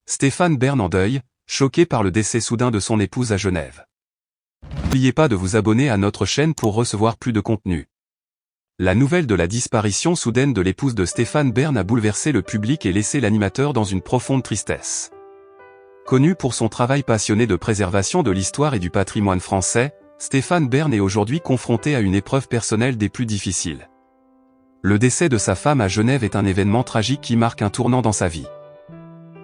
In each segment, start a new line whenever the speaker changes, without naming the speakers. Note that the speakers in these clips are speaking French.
Stéphane Bern en deuil, choqué par le décès soudain de son épouse à Genève. N'oubliez pas de vous abonner à notre chaîne pour recevoir plus de contenu. La nouvelle de la disparition soudaine de l'épouse de Stéphane Bern a bouleversé le public et laissé l'animateur dans une profonde tristesse. Connu pour son travail passionné de préservation de l'histoire et du patrimoine français, Stéphane Bern est aujourd'hui confronté à une épreuve personnelle des plus difficiles. Le décès de sa femme à Genève est un événement tragique qui marque un tournant dans sa vie.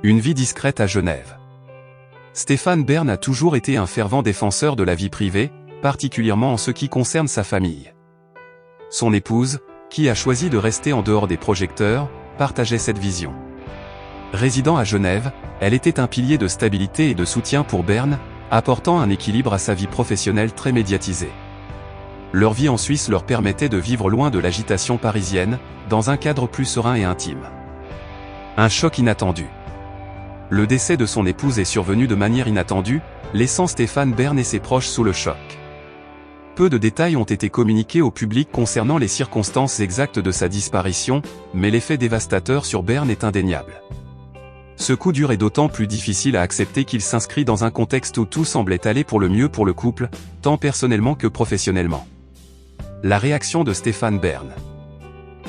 Une vie discrète à Genève. Stéphane Bern a toujours été un fervent défenseur de la vie privée, particulièrement en ce qui concerne sa famille. Son épouse, qui a choisi de rester en dehors des projecteurs, partageait cette vision. Résidant à Genève, elle était un pilier de stabilité et de soutien pour Bern, apportant un équilibre à sa vie professionnelle très médiatisée. Leur vie en Suisse leur permettait de vivre loin de l'agitation parisienne, dans un cadre plus serein et intime. Un choc inattendu. Le décès de son épouse est survenu de manière inattendue, laissant Stéphane Bern et ses proches sous le choc. Peu de détails ont été communiqués au public concernant les circonstances exactes de sa disparition, mais l'effet dévastateur sur Bern est indéniable. Ce coup dur est d'autant plus difficile à accepter qu'il s'inscrit dans un contexte où tout semblait aller pour le mieux pour le couple, tant personnellement que professionnellement. La réaction de Stéphane Bern.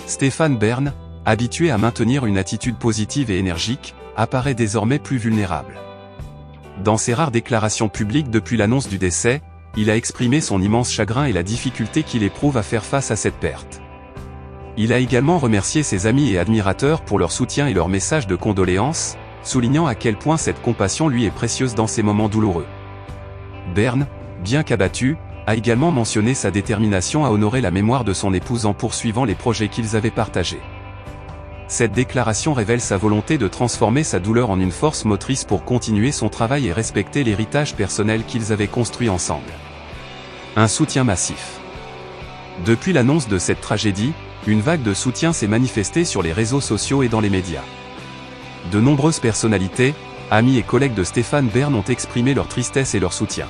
Stéphane Bern, habitué à maintenir une attitude positive et énergique, apparaît désormais plus vulnérable. Dans ses rares déclarations publiques depuis l'annonce du décès, il a exprimé son immense chagrin et la difficulté qu'il éprouve à faire face à cette perte. Il a également remercié ses amis et admirateurs pour leur soutien et leurs messages de condoléances, soulignant à quel point cette compassion lui est précieuse dans ces moments douloureux. Bern, bien qu'abattu, a également mentionné sa détermination à honorer la mémoire de son épouse en poursuivant les projets qu'ils avaient partagés. Cette déclaration révèle sa volonté de transformer sa douleur en une force motrice pour continuer son travail et respecter l'héritage personnel qu'ils avaient construit ensemble. Un soutien massif. Depuis l'annonce de cette tragédie, une vague de soutien s'est manifestée sur les réseaux sociaux et dans les médias. De nombreuses personnalités, amis et collègues de Stéphane Bern ont exprimé leur tristesse et leur soutien.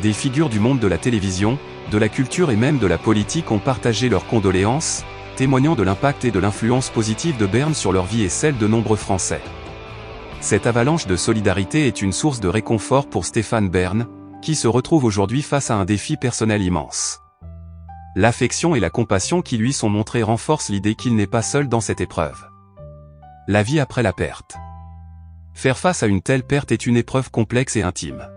Des figures du monde de la télévision, de la culture et même de la politique ont partagé leurs condoléances, témoignant de l'impact et de l'influence positive de Bern sur leur vie et celle de nombreux Français. Cette avalanche de solidarité est une source de réconfort pour Stéphane Bern, qui se retrouve aujourd'hui face à un défi personnel immense. L'affection et la compassion qui lui sont montrées renforcent l'idée qu'il n'est pas seul dans cette épreuve. La vie après la perte. Faire face à une telle perte est une épreuve complexe et intime.